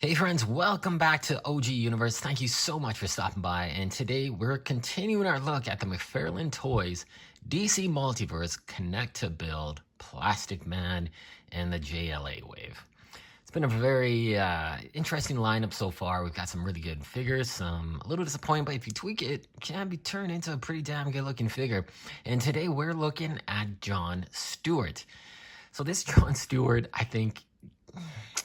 Hey friends, welcome back to OG Universe. Thank you so much for stopping by. And today we're continuing our look at the Mcfarlane Toys DC Multiverse Connect to Build Plastic Man and the JLA Wave. It's been a very interesting lineup so far. We've got some really good figures, some a little disappointing, but if you tweak it, it can be turned into a pretty damn good looking figure. And today we're looking at John Stewart. So this John Stewart, I think,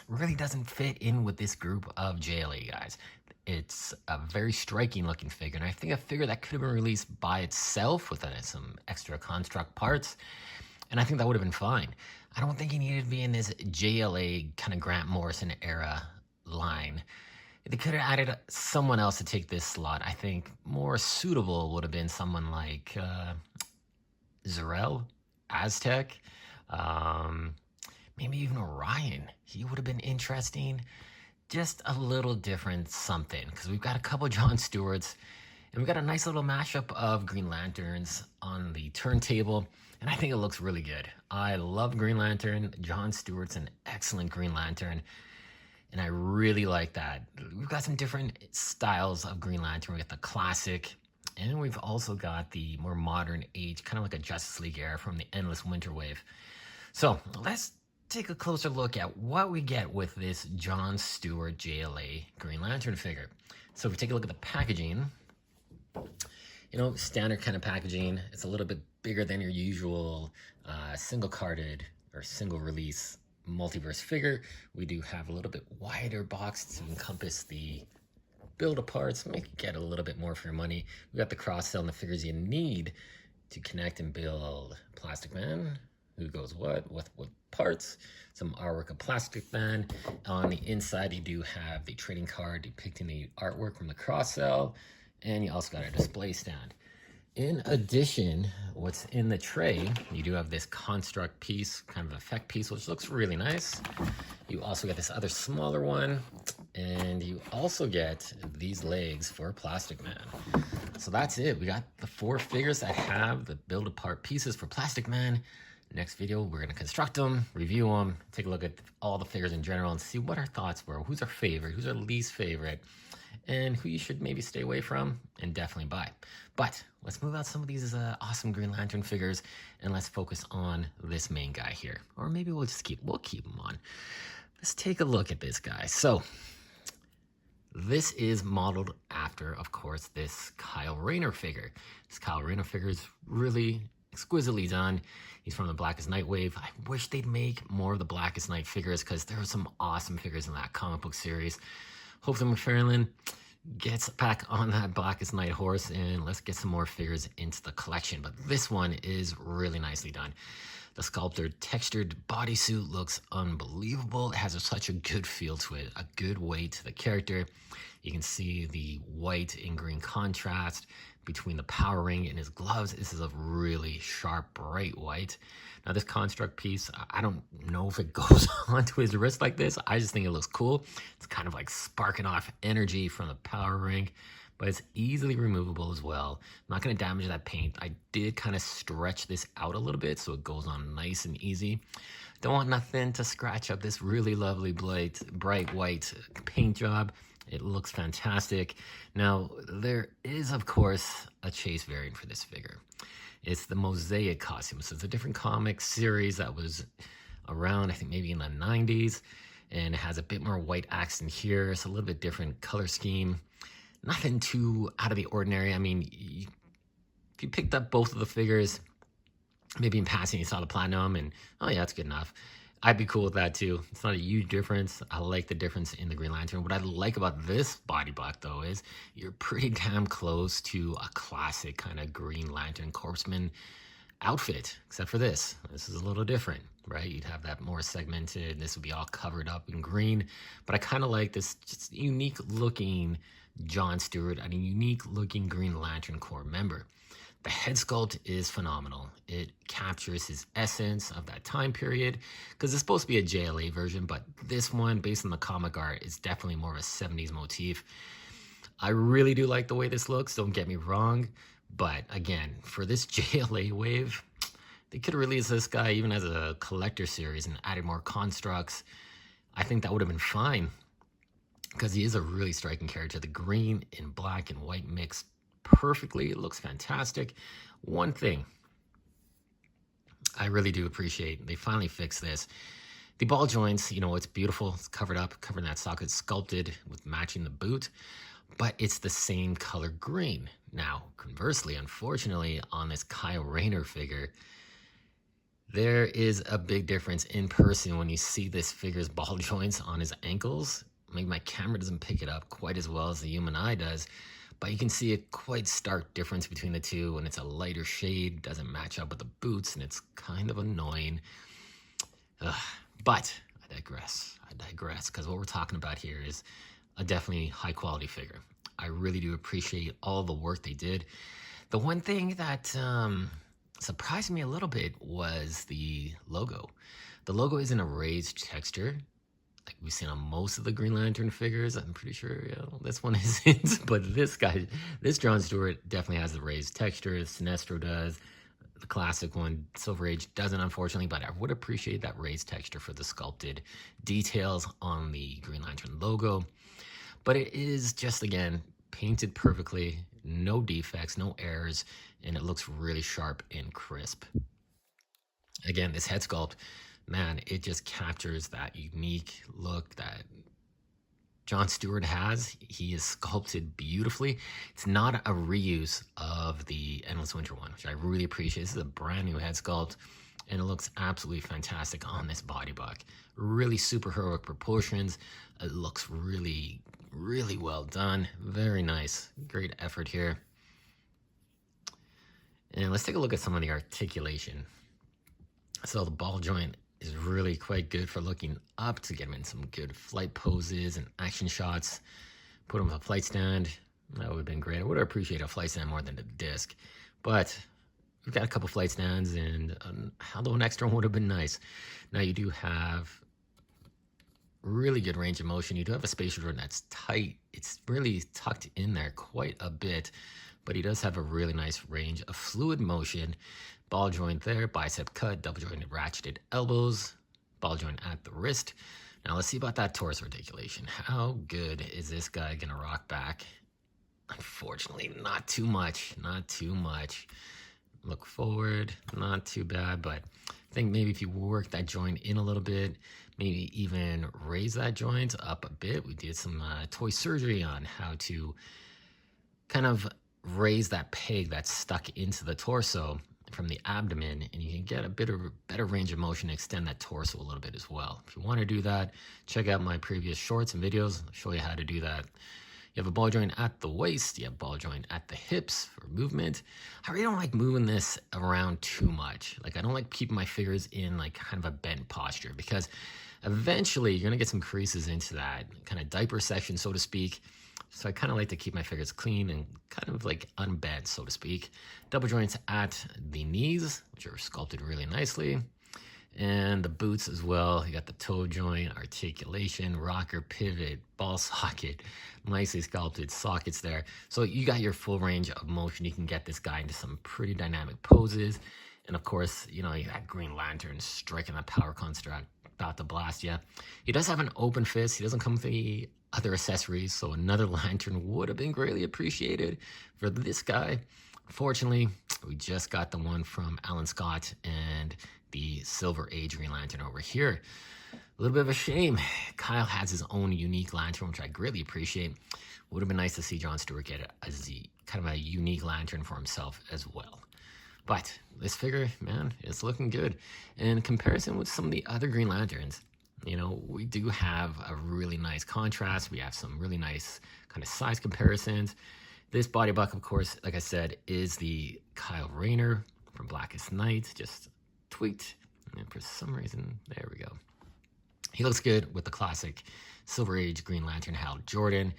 really doesn't fit in with this group of JLA guys. It's a very striking looking figure, and I think a figure that could have been released by itself with some extra construct parts, and I think that would have been fine. I don't think he needed to be in this JLA kind of Grant Morrison era line. They could have added someone else to take this slot. I think more suitable would have been someone like Zarel, Aztec, maybe even Orion. He would have been interesting. Just a little different something, because we've got a couple John Stewarts, and we've got a nice little mashup of Green Lanterns on the turntable, and I think it looks really good. I love Green Lantern. John Stewart's an excellent Green Lantern, and I really like that. We've got some different styles of Green Lantern. We got the classic, and we've also got the more modern age, kind of like a Justice League era from the Endless Winter Wave. So let's take a closer look at what we get with this John Stewart JLA Green Lantern figure. So if we take a look at the packaging, standard kind of packaging. It's a little bit bigger than your usual single carded or single release multiverse figure. We do have a little bit wider box to encompass the build parts, make it get a little bit more for your money. We got the cross sell and the figures you need to connect and build Plastic Man, who goes what, with what parts, some artwork of Plastic Man. On the inside, you do have the trading card depicting the artwork from the cross sell, and you also got a display stand. In addition, what's in the tray, you do have this construct piece, kind of effect piece, which looks really nice. You also get this other smaller one, and you also get these legs for Plastic Man. So that's it. We got the 4 figures that have the build-apart pieces for Plastic Man. Next video, we're going to construct them, review them, take a look at all the figures in general, and see what our thoughts were. Who's our favorite? Who's our least favorite? And who you should maybe stay away from and definitely buy. But let's move out some of these awesome Green Lantern figures, and let's focus on this main guy here. Or maybe we'll keep him on. Let's take a look at this guy. So this is modeled after, of course, this Kyle Rayner figure. This Kyle Rayner figure is really exquisitely done. He's from the Blackest Night wave. I wish they'd make more of the Blackest Night figures, because there are some awesome figures in that comic book series. Hopefully Mcfarlane gets back on that Blackest Night horse, and let's get some more figures into the collection. But this one is really nicely done. The sculpted textured bodysuit looks unbelievable. It has such a good feel to it, a good weight to the character. You can see the white and green contrast between the power ring and his gloves. This is a really sharp, bright white. Now this construct piece, I don't know if it goes onto his wrist like this. I just think it looks cool. It's kind of like sparking off energy from the power ring, but it's easily removable as well. I'm not going to damage that paint. I did kind of stretch this out a little bit so it goes on nice and easy. Don't want nothing to scratch up this really lovely bright white paint job. It looks fantastic. Now, there is, of course, a chase variant for this figure. It's the Mosaic costume. So it's a different comic series that was around, I think, maybe in the 90s. And it has a bit more white accent here. It's a little bit different color scheme. Nothing too out of the ordinary. I mean, if you picked up both of the figures, maybe in passing you saw the platinum, and oh yeah, that's good enough. I'd be cool with that too. It's not a huge difference. I like the difference in the Green Lantern. What I like about this body block though is you're pretty damn close to a classic kind of Green Lantern Corpseman outfit, except for this. This is a little different, right? You'd have that more segmented. This would be all covered up in green, but I kind of like this just unique looking John Stewart and a unique looking Green Lantern Corps member. The head sculpt is phenomenal. It captures his essence of that time period, because it's supposed to be a JLA version, but this one, based on the comic art, is definitely more of a 70s motif. I really do like the way this looks, don't get me wrong, but again, for this JLA wave, they could have released this guy even as a collector series and added more constructs. I think that would have been fine. because he is a really striking character. The green and black and white mix perfectly. It looks fantastic. One thing I really do appreciate, they finally fixed this. The ball joints, you know, it's beautiful. It's covered up, covering that socket, sculpted with matching the boot, but it's the same color green. Now, conversely, unfortunately, on this Kyle Rayner figure, there is a big difference in person when you see this figure's ball joints on his ankles. Maybe my camera doesn't pick it up quite as well as the human eye does, but you can see a quite stark difference between the two when it's a lighter shade, doesn't match up with the boots, and it's kind of annoying. But I digress, because what we're talking about here is a definitely high quality figure. I really do appreciate all the work they did. The one thing that surprised me a little bit was the logo. The logo isn't a raised texture like we've seen on most of the Green Lantern figures. I'm pretty sure this one isn't, but this John Stewart definitely has the raised texture. Sinestro does. The classic one, Silver Age, doesn't, unfortunately, but I would appreciate that raised texture for the sculpted details on the Green Lantern logo. But it is just, again, painted perfectly, no defects, no errors, and it looks really sharp and crisp. Again, this head sculpt, man, it just captures that unique look that John Stewart has. He is sculpted beautifully. It's not a reuse of the Endless Winter one, which I really appreciate. This is a brand new head sculpt, and it looks absolutely fantastic on this body buck. Really super heroic proportions. It looks really, really well done. Very nice. Great effort here. And let's take a look at some of the articulation. So the ball joint is really quite good for looking up to get him in some good flight poses and action shots. Put him with a flight stand. That would have been great. I would have appreciated a flight stand more than a disc. But we've got a couple flight stands, and although an extra one would have been nice. Now you do have really good range of motion. You do have a spacer joint that's tight. It's really tucked in there quite a bit, but he does have a really nice range of fluid motion. Ball joint there, bicep cut, double jointed ratcheted elbows, ball joint at the wrist. Now let's see about that torso articulation. How good is this guy gonna rock back? Unfortunately, not too much, not too much. Look forward, not too bad, but I think maybe if you work that joint in a little bit, maybe even raise that joint up a bit. We did some toy surgery on how to kind of raise that peg that's stuck into the torso from the abdomen, and you can get a bit of better range of motion, extend that torso a little bit as well. If you want to do that, check out my previous shorts and videos. I'll show you how to do that. You have a ball joint at the waist, you have ball joint at the hips for movement. I really don't like moving this around too much. Like, I don't like keeping my figures in like kind of a bent posture, because eventually you're gonna get some creases into that kind of diaper section, so to speak. So I kind of like to keep my figures clean and kind of like unbent, so to speak. Double joints at the knees, which are sculpted really nicely. And the boots as well. You got the toe joint, articulation, rocker, pivot, ball socket, nicely sculpted sockets there. So you got your full range of motion. You can get this guy into some pretty dynamic poses. And of course, you know, you got Green Lantern striking that power construct, about to blast you. He does have an open fist. He doesn't come with the other accessories, so another lantern would have been greatly appreciated for this guy. Unfortunately, we just got the one from Alan Scott and the Silver Age Green Lantern over here. A little bit of a shame. Kyle has his own unique lantern, which I greatly appreciate. Would have been nice to see John Stewart get it as kind of a unique lantern for himself as well. But this figure, man, it's looking good. In comparison with some of the other Green Lanterns, you know, we do have a really nice contrast. We have some really nice kind of size comparisons. This body buck, of course, like I said, is the Kyle Rayner from Blackest Night, just tweaked. And for some reason, there we go. He looks good with the classic Silver Age Green Lantern Hal Jordan.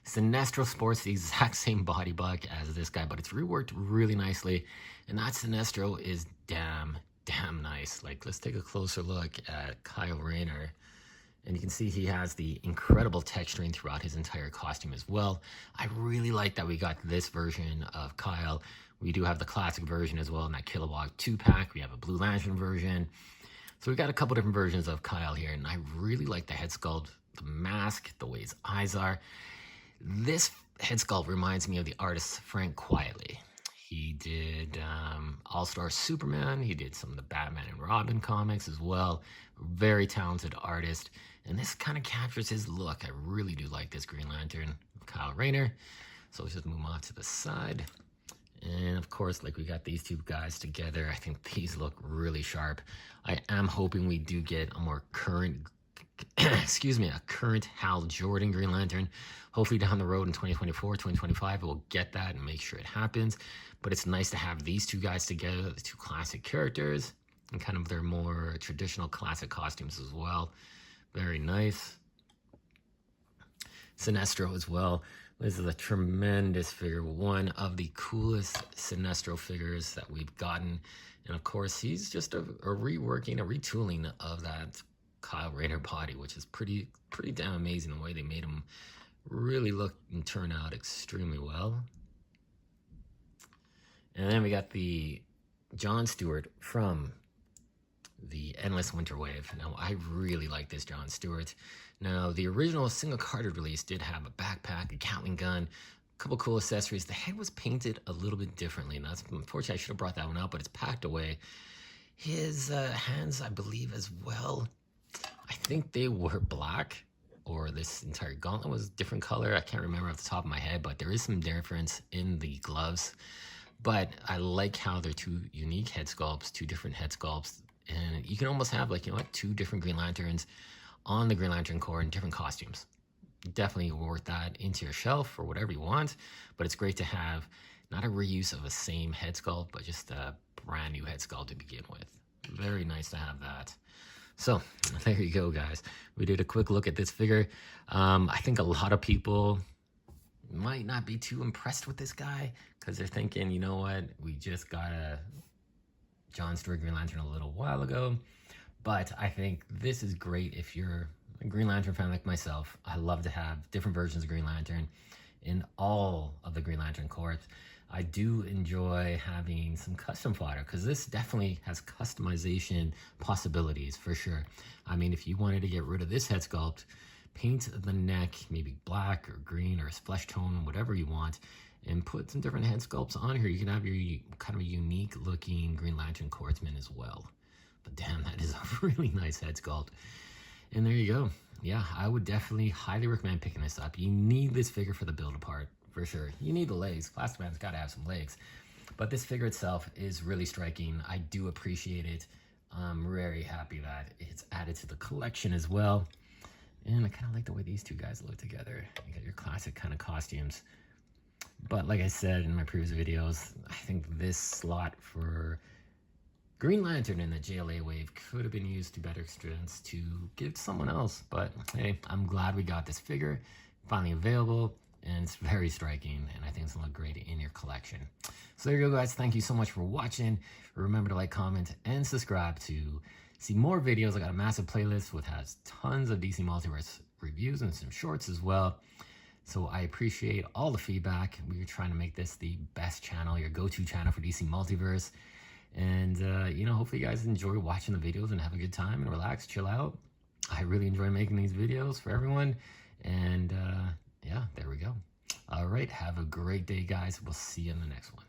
Sinestro sports the exact same body buck as this guy, but it's reworked really nicely. And that Sinestro is damn nice. Like, let's take a closer look at Kyle Rayner. And you can see he has the incredible texturing throughout his entire costume as well. I really like that we got this version of Kyle. We do have the classic version as well in that Kilowog 2-pack. We have a Blue Lantern version. So we got a couple different versions of Kyle here, and I really like the head sculpt the mask, the way his eyes are. This head sculpt reminds me of the artist Frank Quietly. He did All-Star Superman. He did some of the Batman and Robin comics as well. Very talented artist. And this kind of captures his look. I really do like this Green Lantern of Kyle Rayner. So let's just move off to the side. And of course, like we got these two guys together. I think these look really sharp. I am hoping we do get a more current, excuse me, a current Hal Jordan Green Lantern. Hopefully down the road in 2024, 2025, we'll get that and make sure it happens. But it's nice to have these two guys together, the two classic characters, and kind of their more traditional classic costumes as well. Very nice. Sinestro as well. This is a tremendous figure, one of the coolest Sinestro figures that we've gotten. And of course, he's just a reworking, a retooling of that Kyle Rayner body, which is pretty damn amazing the way they made him really look and turn out extremely well. And then we got the John Stewart from the Endless Winter Wave. Now, I really like this John Stewart. Now, the original single-carded release did have a backpack, a Gatling gun, a couple cool accessories. The head was painted a little bit differently. Now, unfortunately, I should have brought that one out, but it's packed away. His hands, I believe, as well, I think they were black, or this entire gauntlet was a different color. I can't remember off the top of my head, but there is some difference in the gloves. But I like how they're two unique head sculpts, two different head sculpts. And you can almost have, like, you know what, two different Green Lanterns on the Green Lantern Corps in different costumes. Definitely work that into your shelf or whatever you want. But it's great to have not a reuse of a same head sculpt, but just a brand new head sculpt to begin with. Very nice to have that. So there you go, guys. We did a quick look at this figure. I think a lot of people might not be too impressed with this guy because they're thinking, you know what, we just got a John Stewart Green Lantern a little while ago. But I think this is great if you're a Green Lantern fan like myself. I love to have different versions of Green Lantern in all of the Green Lantern Corps. I do enjoy having some custom fodder because this definitely has customization possibilities for sure. I mean, if you wanted to get rid of this head sculpt, paint the neck maybe black or green or flesh tone, whatever you want, and put some different head sculpts on here. You can have your kind of a unique looking Green Lantern Corpsman as well. But damn, that is a really nice head sculpt. And there you go. Yeah, I would definitely highly recommend picking this up. You need this figure for the build apart, for sure. You need the legs. Plastic Man's got to have some legs. But this figure itself is really striking. I do appreciate it. I'm very happy that it's added to the collection as well. And I kind of like the way these two guys look together. You got your classic kind of costumes. But like I said in my previous videos, I think this slot for Green Lantern in the JLA wave could have been used to better extents to give someone else. But hey, I'm glad we got this figure finally available, and it's very striking, and I think it's gonna look great in your collection. So there you go, guys. Thank you so much for watching. Remember to like, comment, and subscribe to see more videos. I got a massive playlist which has tons of DC Multiverse reviews and some shorts as well. So I appreciate all the feedback. We're trying to make this the best channel, your go-to channel for DC Multiverse. And, you know, hopefully you guys enjoy watching the videos and have a good time and relax, chill out. I really enjoy making these videos for everyone. And, yeah, there we go. All right, have a great day, guys. We'll see you in the next one.